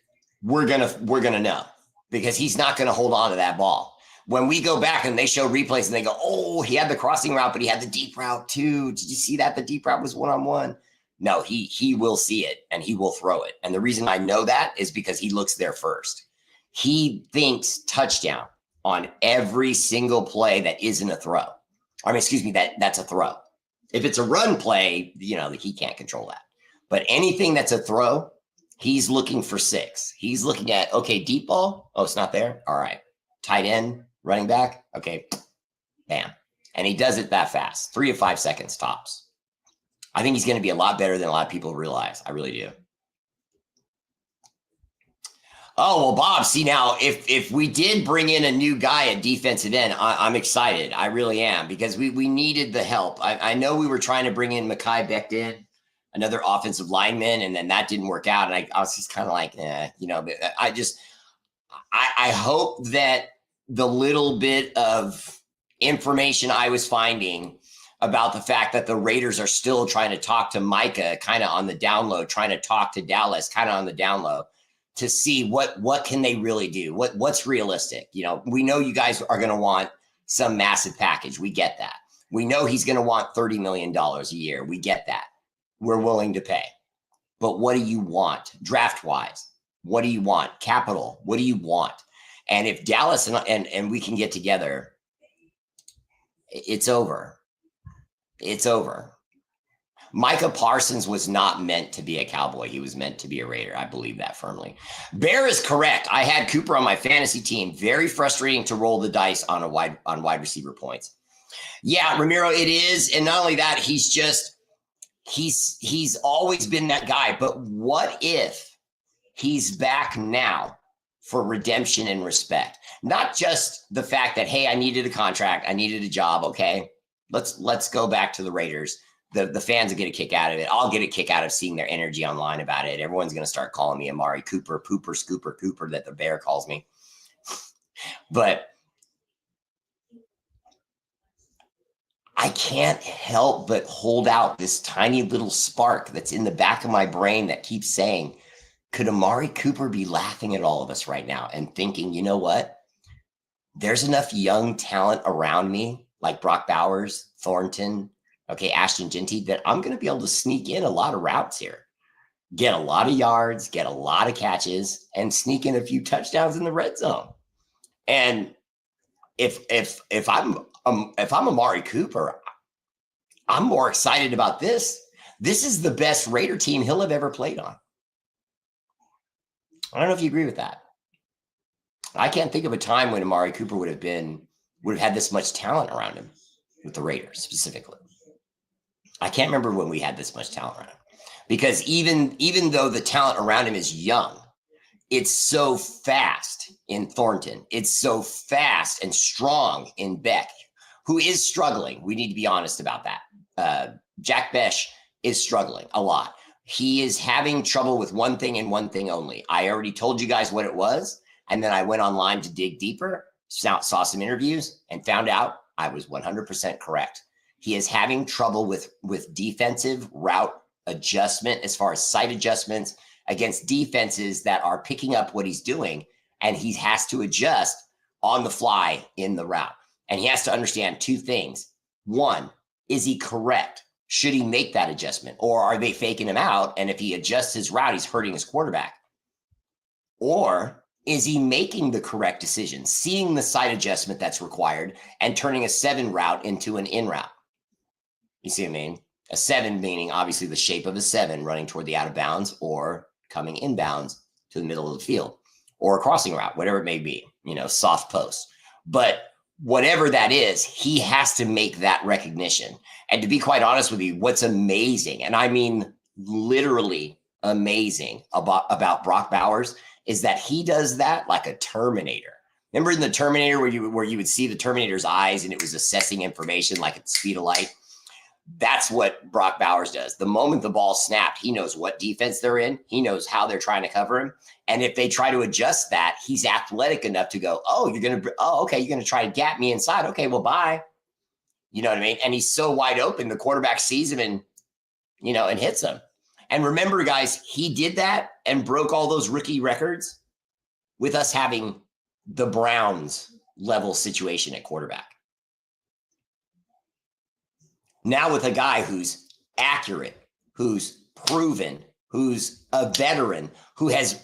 we're gonna know, because he's not gonna hold on to that ball. When we go back and they show replays and they go, oh, he had the crossing route, but he had the deep route too. Did you see that? The deep route was one-on-one. No, he will see it and he will throw it. And the reason I know that is because he looks there first. He thinks touchdown on every single play that isn't a throw. I mean, excuse me, that's a throw. If it's a run play, you know, he can't control that. But anything that's a throw, he's looking for 6. He's looking at, okay, deep ball. Oh, it's not there. All right. Tight end, running back. Okay. Bam. And he does it that fast. 3 to 5 seconds tops. I think he's going to be a lot better than a lot of people realize. I really do. Oh, well, Bob, see now, if we did bring in a new guy at defensive end, I'm excited. I really am, because we needed the help. I know we were trying to bring in Mekhi Becton, another offensive lineman, and then that didn't work out. And I was just kind of like, you know, I hope that the little bit of information I was finding about the fact that the Raiders are still trying to talk to Micah kind of on the down low, trying to talk to Dallas kind of on the down low, to see what can they really do? What's realistic? You know, we know you guys are going to want some massive package. We get that. We know he's going to want $30 million a year. We get that. We're willing to pay. But what do you want draft-wise? What do you want? Capital. What do you want? And if Dallas and we can get together, it's over. It's over. Micah Parsons was not meant to be a Cowboy. He was meant to be a Raider. I believe that firmly. Bear is correct. I had Cooper on my fantasy team. Very frustrating to roll the dice on wide receiver points. Yeah, Ramiro, it is. And not only that, he's always been that guy. But what if he's back now for redemption and respect. Not just the fact that, hey, I needed a contract, I needed a job. Okay, let's go back to the Raiders. The fans will get a kick out of it. I'll get a kick out of seeing their energy online about it. Everyone's going to start calling me Amari Cooper, Pooper, Scooper, Cooper, that the Bear calls me. But I can't help but hold out this tiny little spark that's in the back of my brain that keeps saying, could Amari Cooper be laughing at all of us right now and thinking, you know what? There's enough young talent around me, like Brock Bowers, Thornton, okay, Ashton Genty, that I'm going to be able to sneak in a lot of routes here, get a lot of yards, get a lot of catches, and sneak in a few touchdowns in the red zone. And if I'm Amari Cooper, I'm more excited about this. This is the best Raider team he'll have ever played on. I don't know if you agree with that. I can't think of a time when Amari Cooper would have had this much talent around him with the Raiders specifically. I can't remember when we had this much talent around him, because even though the talent around him is young, it's so fast in Thornton. It's so fast and strong in Beck, who is struggling. We need to be honest about that. Jack Besh is struggling a lot. He is having trouble with one thing and one thing only. I already told you guys what it was. And then I went online to dig deeper, saw some interviews, and found out I was 100% correct. He is having trouble with defensive route adjustment, as far as sight adjustments against defenses that are picking up what he's doing. And he has to adjust on the fly in the route. And he has to understand two things. One, is he correct? Should he make that adjustment? Or are they faking him out? And if he adjusts his route, he's hurting his quarterback. Or is he making the correct decision, seeing the sight adjustment that's required and turning a 7 route into an in route? You see what I mean? A 7 meaning obviously the shape of a 7 running toward the out of bounds or coming inbounds to the middle of the field, or a crossing route, whatever it may be, soft post. But whatever that is, he has to make that recognition. And to be quite honest with you, what's amazing, and I mean literally amazing about Brock Bowers, is that he does that like a Terminator. Remember in the Terminator where you would see the Terminator's eyes and it was assessing information like at the speed of light? That's what Brock Bowers does. The moment the ball snapped, he knows what defense they're in. He knows how they're trying to cover him. And if they try to adjust that, he's athletic enough to go, okay, you're going to try to gap me inside. Okay, well, bye. You know what I mean? And he's so wide open, the quarterback sees him and hits him. And remember, guys, he did that and broke all those rookie records with us having the Browns level situation at quarterback. Now with a guy who's accurate, who's proven, who's a veteran, who has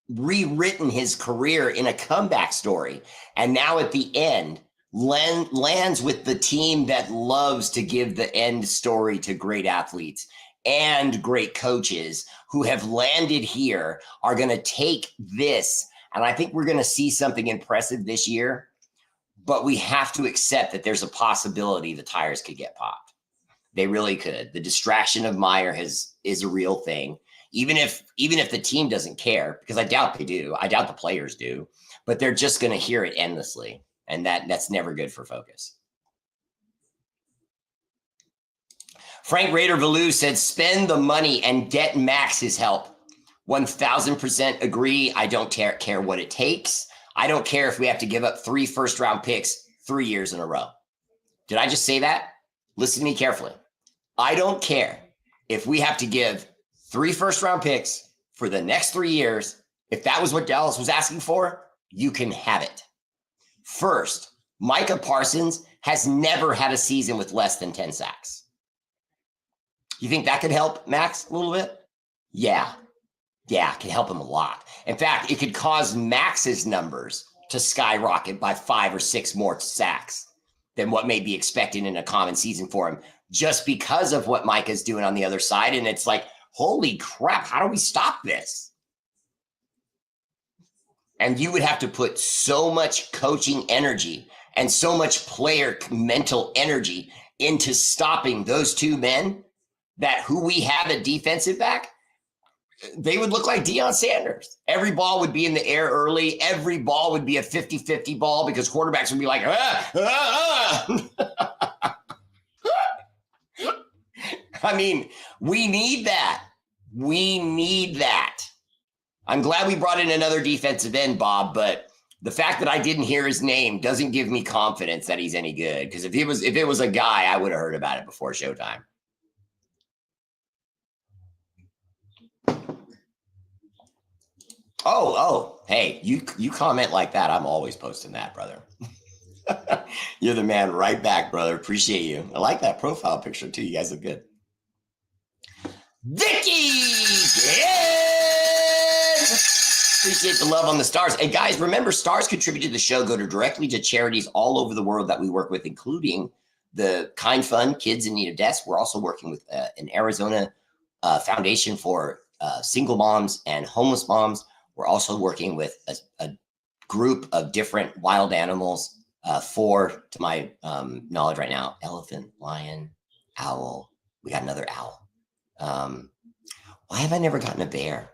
rewritten his career in a comeback story, and now at the end lands with the team that loves to give the end story to great athletes and great coaches who have landed here, are going to take this. And I think we're going to see something impressive this year, but we have to accept that there's a possibility the tires could get popped. They really could. The distraction of Meyer is a real thing. Even if the team doesn't care, because I doubt they do. I doubt the players do, but they're just going to hear it endlessly. And that's never good for focus. Frank Raider Valou said, spend the money and get Max his help. 1000% agree. I don't care what it takes. I don't care if we have to give up 3 first-round picks 3 years in a row. Did I just say that? Listen to me carefully. I don't care if we have to give 3 first-round picks for the next 3 years. If that was what Dallas was asking for, you can have it. First, Micah Parsons has never had a season with less than 10 sacks. You think that could help Max a little bit? Yeah, it could help him a lot. In fact, it could cause Max's numbers to skyrocket by 5 or 6 more sacks than what may be expected in a common season for him, just because of what Micah's doing on the other side. And it's like, holy crap, how do we stop this? And you would have to put so much coaching energy and so much player mental energy into stopping those 2 men that who we have at defensive back, they would look like Deion Sanders. Every ball would be in the air early. Every ball would be a 50-50 ball because quarterbacks would be like, I mean, we need that. We need that. I'm glad we brought in another defensive end, Bob, but the fact that I didn't hear his name doesn't give me confidence that he's any good. Because if it was a guy, I would have heard about it before showtime. Oh, hey, you comment like that, I'm always posting that, brother. You're the man right back, brother. Appreciate you. I like that profile picture too. You guys look good. Vicky! Yes! Appreciate the love on the stars. Hey guys, remember, stars contributed to the show go directly to charities all over the world that we work with, including the Kind Fund, Kids in Need of Desk. We're also working with an Arizona foundation for single moms and homeless moms. We're also working with a group of different wild animals, 4 to my knowledge right now: elephant, lion, owl. We got another owl. Why have I never gotten a bear?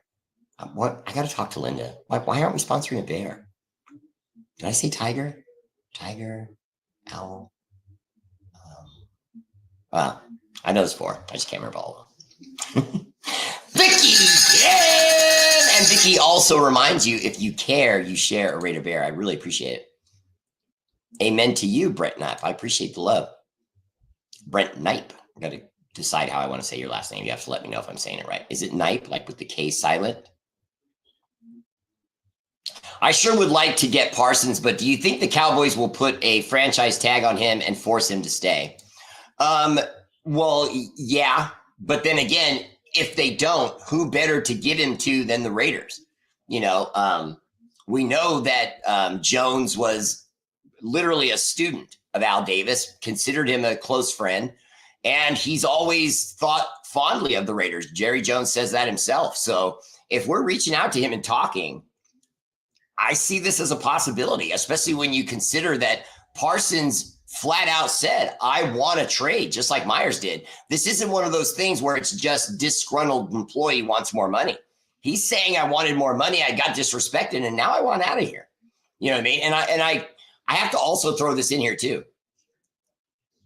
What? I got to talk to Linda. Why aren't we sponsoring a bear? Did I say tiger? Tiger, owl. Well, I know there's 4. I just can't remember all of them. Vicky! Yeah! And Vicky also reminds you, if you care, you share a R8RBEAR. I really appreciate it. Amen to you, Brent Knipe. I appreciate the love. Brent Knipe. I got to decide how I want to say your last name. You have to let me know if I'm saying it right. Is it Knipe, like with the K silent? I sure would like to get Parsons, but do you think the Cowboys will put a franchise tag on him and force him to stay? Well, yeah, but then again, if they don't, who better to get him to than the Raiders? You know, we know that Jones was literally a student of Al Davis, considered him a close friend, and he's always thought fondly of the Raiders. Jerry Jones says that himself. So if we're reaching out to him and talking, I see this as a possibility, especially when you consider that Parsons flat out said, I want to trade, just like Myers did. This isn't one of those things where it's just disgruntled employee wants more money. He's saying, I wanted more money, I got disrespected, and now I want out of here. You know what I mean? And I have to also throw this in here too.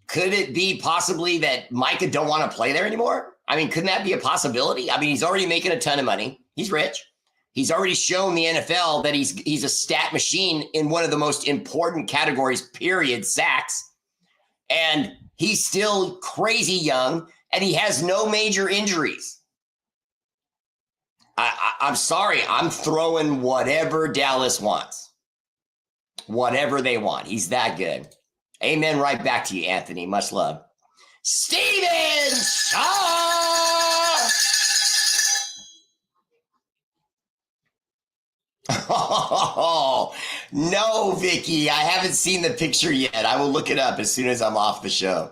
Could it be possibly that Micah don't want to play there anymore? I mean, couldn't that be a possibility? I mean, he's already making a ton of money. He's rich. He's already shown the NFL that he's a stat machine in one of the most important categories, period, sacks. And he's still crazy young, and he has no major injuries. I'm sorry. I'm throwing whatever Dallas wants. Whatever they want. He's that good. Amen. Right back to you, Anthony. Much love. Steven Shaw! Oh, no, Vicky. I haven't seen the picture yet. I will look it up as soon as I'm off the show.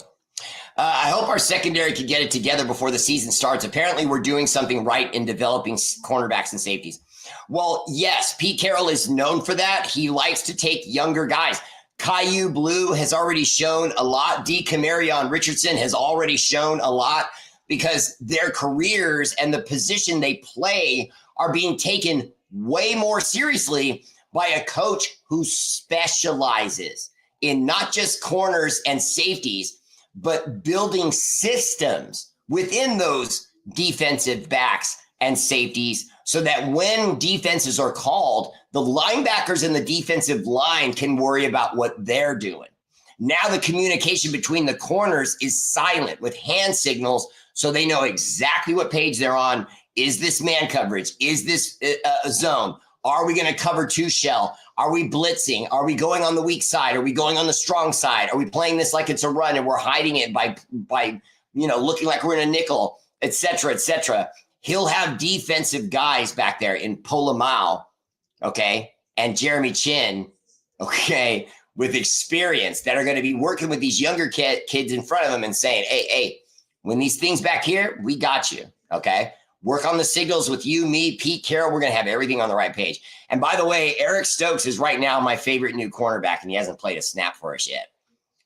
I hope our secondary can get it together before the season starts. Apparently, we're doing something right in developing cornerbacks and safeties. Well, yes, Pete Carroll is known for that. He likes to take younger guys. Caillou Blue has already shown a lot. Camarion Richardson has already shown a lot because their careers and the position they play are being taken way more seriously by a coach who specializes in not just corners and safeties, but building systems within those defensive backs and safeties so that when defenses are called, the linebackers and the defensive line can worry about what they're doing. Now the communication between the corners is silent with hand signals so they know exactly what page they're on. Is this man coverage? Is this a zone? Are we going to cover 2 shell? Are we blitzing? Are we going on the weak side? Are we going on the strong side? Are we playing this like it's a run and we're hiding it by looking like we're in a nickel, et cetera, et cetera? He'll have defensive guys back there in Polamalu, okay, and Jeremy Chin, okay, with experience that are going to be working with these younger kids in front of them and saying, hey, when these things back here, we got you, okay? Work on the signals with you, me, Pete Carroll. We're going to have everything on the right page. And by the way, Eric Stokes is right now my favorite new cornerback, and he hasn't played a snap for us yet.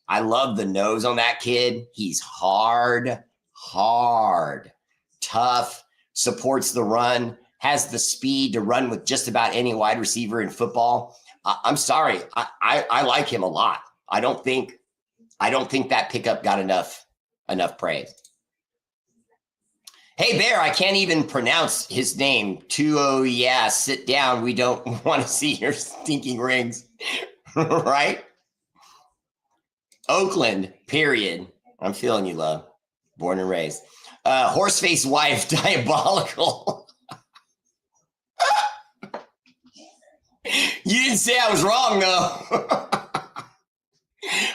I love the nose on that kid. He's hard, tough, supports the run, has the speed to run with just about any wide receiver in football. I'm sorry. I like him a lot. I don't think that pickup got enough praise. Hey, Bear, I can't even pronounce his name. 2-0, yeah, sit down. We don't want to see your stinking rings. Right? Oakland, period. I'm feeling you, love. Born and raised. Horseface wife, diabolical. You didn't say I was wrong, though.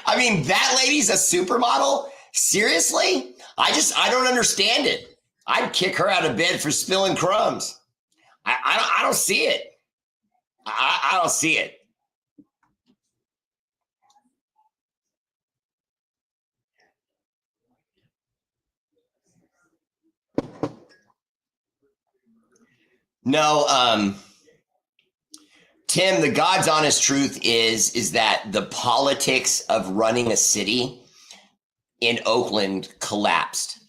I mean, that lady's a supermodel? Seriously? I don't understand it. I'd kick her out of bed for spilling crumbs. I don't see it. I don't see it. No, Tim, the God's honest truth is that the politics of running a city in Oakland collapsed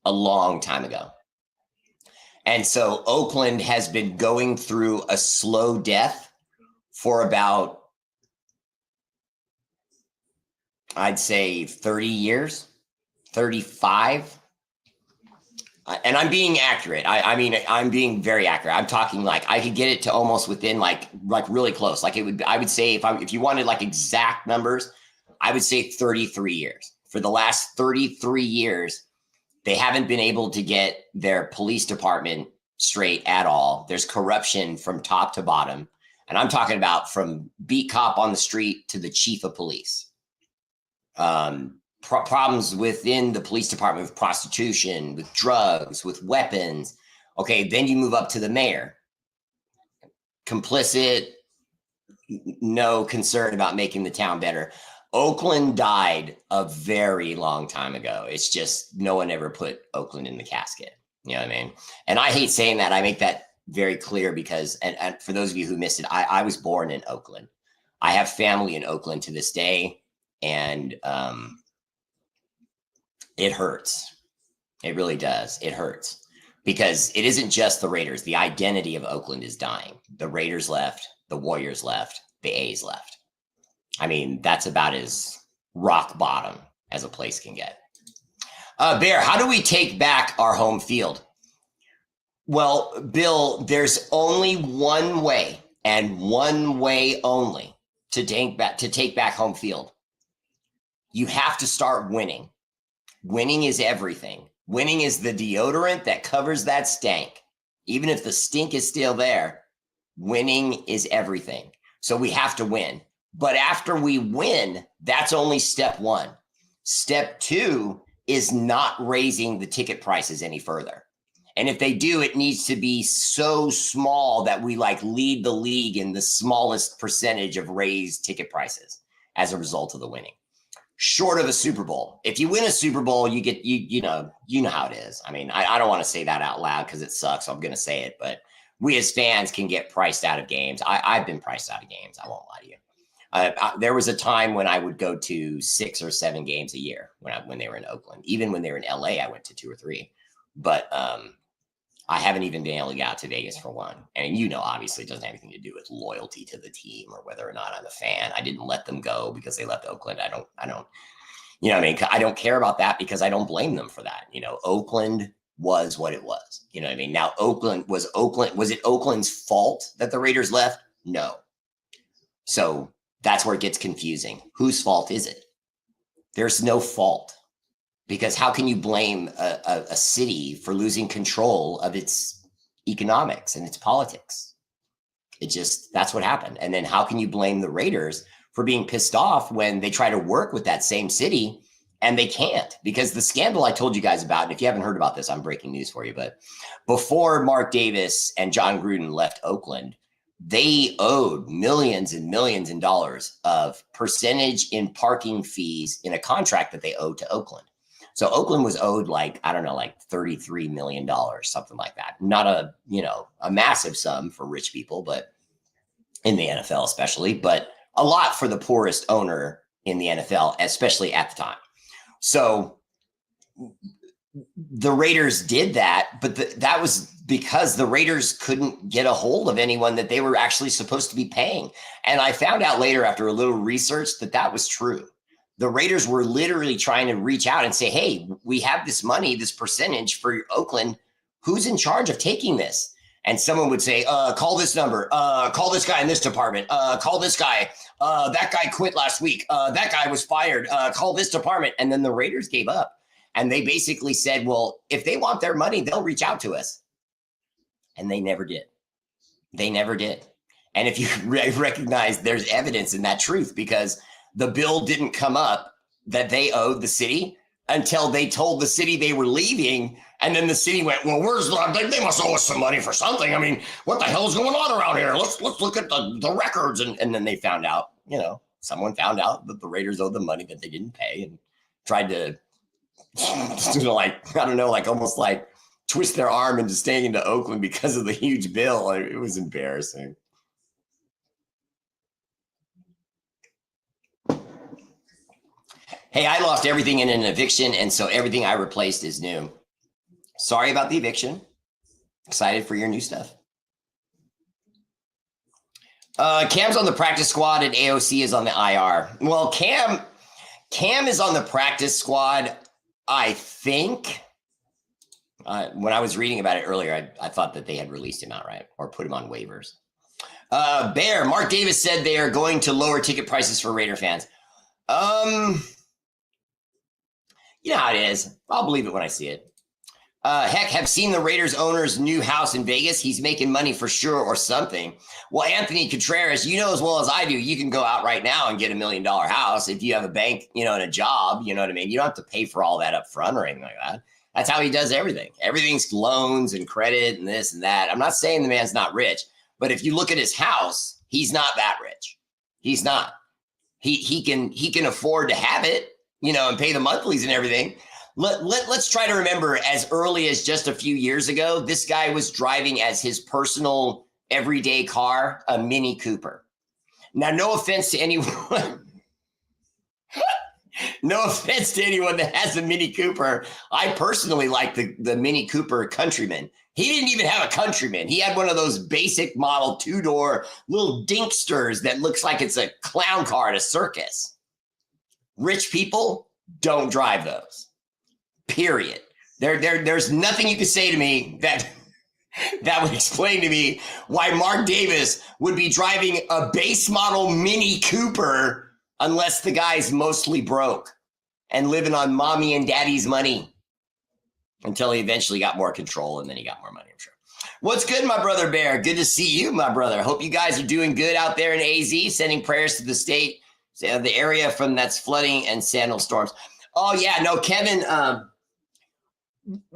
a long time ago. And so Oakland has been going through a slow death for about, I'd say 30 years, 35. And I'm being accurate. I mean, I'm being very accurate. I'm talking like I could get it to almost within like really close. Like I would say if you wanted like exact numbers, I would say 33 years. For the last 33 years, they haven't been able to get their police department straight at all. There's corruption from top to bottom. And I'm talking about from beat cop on the street to the chief of police. Problems within the police department with prostitution, with drugs, with weapons. Okay, then you move up to the mayor. Complicit, no concern about making the town better. Oakland died a very long time ago. It's just no one ever put Oakland in the casket. You know what I mean? And I hate saying that. I make that very clear because, and for those of you who missed it, I was born in Oakland. I have family in Oakland to this day. And it hurts. It really does. It hurts because it isn't just the Raiders. The identity of Oakland is dying. The Raiders left, the Warriors left, the A's left. I mean, that's about as rock bottom as a place can get. Bear, how do we take back our home field? Well, Bill, there's only one way and one way only to take back home field. You have to start winning. Winning is everything. Winning is the deodorant that covers that stank. Even if the stink is still there, winning is everything. So we have to win. But after we win, that's only step one. Step two is not raising the ticket prices any further. And if they do, it needs to be so small that we like lead the league in the smallest percentage of raised ticket prices as a result of the winning. Short of a Super Bowl. If you win a Super Bowl, you get, you know how it is. I mean, I don't want to say that out loud because it sucks. So I'm going to say it, but we as fans can get priced out of games. I've been priced out of games. I won't lie to you. There was a time when I would go to 6 or 7 games a year when they were in Oakland. Even when they were in LA, I went to 2 or 3. But I haven't even been able to get out to Vegas for one. And obviously it doesn't have anything to do with loyalty to the team or whether or not I'm a fan. I didn't let them go because they left Oakland. I don't, I don't care about that because I don't blame them for that. Oakland was what it was. You know what I mean? Now, was it Oakland's fault that the Raiders left? No. So that's where it gets confusing. Whose fault is it? There's no fault. Because how can you blame a city for losing control of its economics and its politics? That's what happened. And then how can you blame the Raiders for being pissed off when they try to work with that same city and they can't? Because the scandal I told you guys about, and if you haven't heard about this, I'm breaking news for you, but before Mark Davis and John Gruden left Oakland, they owed millions and millions in dollars of percentage in parking fees in a contract that they owed to Oakland. So Oakland was owed like $33 million, something like that. Not a massive sum for rich people, but in the NFL especially, but a lot for the poorest owner in the NFL, especially at the time. So the Raiders did that, but that was because the Raiders couldn't get a hold of anyone that they were actually supposed to be paying. And I found out later after a little research that was true. The Raiders were literally trying to reach out and say, hey, we have this money, this percentage for Oakland. Who's in charge of taking this? And someone would say, call this number, call this guy in this department, call this guy. That guy quit last week. That guy was fired. Call this department. And then the Raiders gave up. And they basically said, well, if they want their money, they'll reach out to us. And they never did. They never did. And if you recognize, there's evidence in that truth, because the bill didn't come up that they owed the city until they told the city they were leaving. And then the city went, well, they must owe us some money for something. I mean, what the hell is going on around here? Let's look at the records. And then they found out, someone found out that the Raiders owed them money that they didn't pay and tried to, almost like twist their arm into staying into Oakland because of the huge bill. It was embarrassing. Hey, I lost everything in an eviction, and so everything I replaced is new. Sorry about the eviction. Excited for your new stuff. Cam's on the practice squad and AOC is on the IR. Well, Cam is on the practice squad, I think. When I was reading about it earlier, I thought that they had released him outright or put him on waivers. Bear, Mark Davis said they are going to lower ticket prices for Raider fans. You know how it is. I'll believe it when I see it. Heck, have seen the Raiders owner's new house in Vegas. He's making money for sure or something. Well, Anthony Contreras, you know as well as I do, you can go out right now and get $1 million house if you have a bank, and a job, you know what I mean? You don't have to pay for all that up front or anything like that. That's how he does everything. Everything's loans and credit and this and that. I'm not saying the man's not rich, but if you look at his house, he's not that rich. He's not. He can afford to have it, and pay the monthlies and everything. Let's try to remember, as early as just a few years ago, this guy was driving as his personal everyday car, a Mini Cooper. Now, no offense to anyone. No offense to anyone that has a Mini Cooper. I personally like the Mini Cooper Countryman. He didn't even have a Countryman. He had one of those basic model 2-door little dinksters that looks like it's a clown car at a circus. Rich people don't drive those. Period. There's nothing you can say to me that would explain to me why Mark Davis would be driving a base model Mini Cooper unless the guy's mostly broke and living on mommy and daddy's money, until he eventually got more control and then he got more money, I'm sure. What's good, my brother Bear? Good to see you, my brother. Hope you guys are doing good out there in AZ, sending prayers to the state, the area from that's flooding and sandal storms. Oh, yeah, no, Kevin,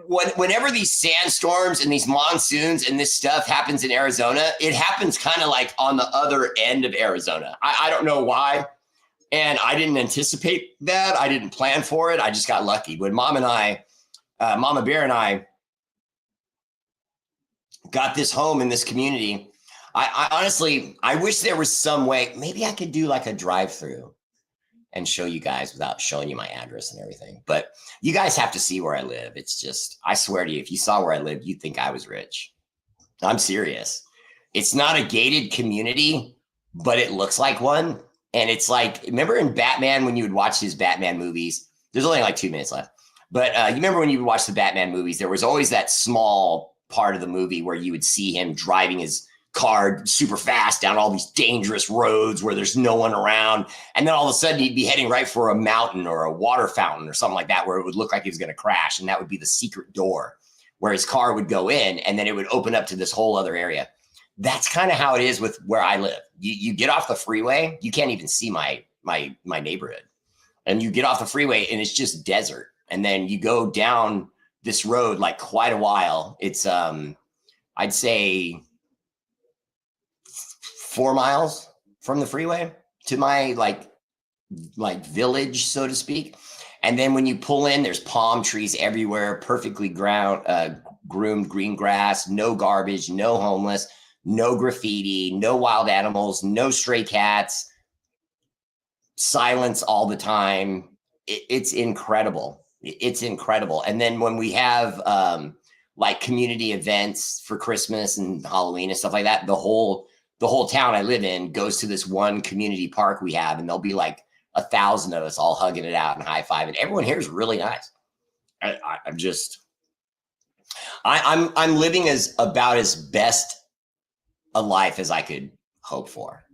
whenever these sandstorms and these monsoons and this stuff happens in Arizona, it happens kind of like on the other end of Arizona. I don't know why. And I didn't anticipate that. I didn't plan for it. I just got lucky. When Mama Bear and I got this home in this community, I honestly, I wish there was some way, maybe I could do like a drive-through and show you guys without showing you my address and everything. But you guys have to see where I live. It's just, I swear to you, if you saw where I live, you'd think I was rich. I'm serious. It's not a gated community, but it looks like one. And it's like, remember in Batman, when you would watch his Batman movies, there's only like 2 minutes left. But you remember when you would watch the Batman movies, there was always that small part of the movie where you would see him driving his car super fast down all these dangerous roads where there's no one around. And then all of a sudden he'd be heading right for a mountain or a water fountain or something like that, where it would look like he was going to crash. And that would be the secret door where his car would go in, and then it would open up to this whole other area. That's kind of how it is with where I live. You get off the freeway, you can't even see my neighborhood. And you get off the freeway and it's just desert. And then you go down this road like quite a while. It's I'd say 4 miles from the freeway to my like village, so to speak. And then when you pull in, there's palm trees everywhere, perfectly groomed green grass, no garbage, no homeless, no graffiti, no wild animals, no stray cats, silence all the time. It's incredible. It's incredible. And then when we have like community events for Christmas and Halloween and stuff like that, the whole town I live in goes to this one community park we have, and there'll be like 1,000 of us all hugging it out and high fiving. Everyone here is really nice. I'm living about as best a life as I could hope for.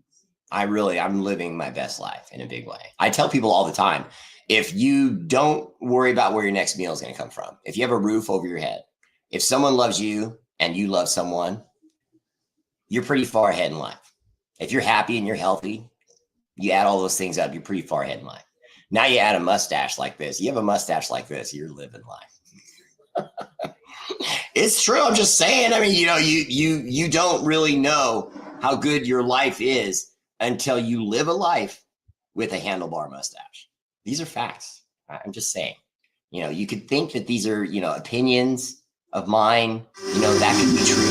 I'm living my best life in a big way. I tell people all the time, if you don't worry about where your next meal is going to come from, if you have a roof over your head, if someone loves you and you love someone, you're pretty far ahead in life. If you're happy and you're healthy, you add all those things up, you're pretty far ahead in life. Now you add a mustache like this. You have a mustache like this, you're living life. It's true. I'm just saying. I mean, you don't really know how good your life is until you live a life with a handlebar mustache. These are facts. I'm just saying. You could think that these are, opinions of mine. That could be true.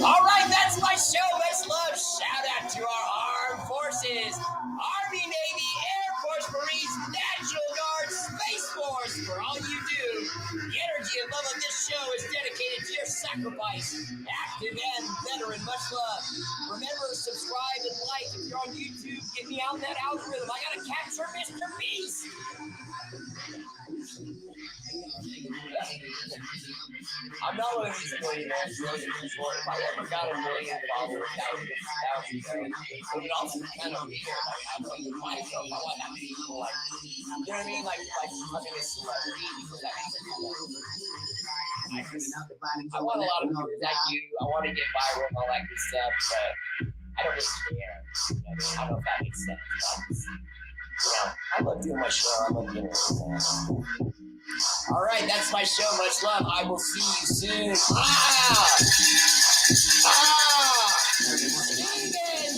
All right, that's my show. Much love. Shout out to our armed forces, Army, Navy, Air Force, Marines, National Guard, Space Force. For all you do, the energy and love of this show is dedicated to your sacrifice. Active and veteran, much love. Remember to subscribe and like. If you're on YouTube, get me out in that algorithm. I gotta capture Mr. Beast. I'm not one of these millionaires. If I ever got a million followers, that would be great. But it also kind of weird. Like, I'm like, myself, I want to have people like, you know what I mean? Like fucking a celebrity. I want a lot of people like you. I want to get viral and all that good stuff, but I don't really care. I don't know if that makes sense. I love doing my show. I love doing it. All right, that's my show. Much love. I will see you soon. Steven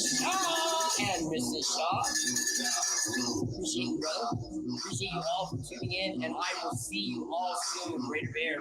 Shaw and Mrs. Shaw. Appreciate you, brother. Appreciate you all for tuning in, and I will see you all soon. R8RBEAR.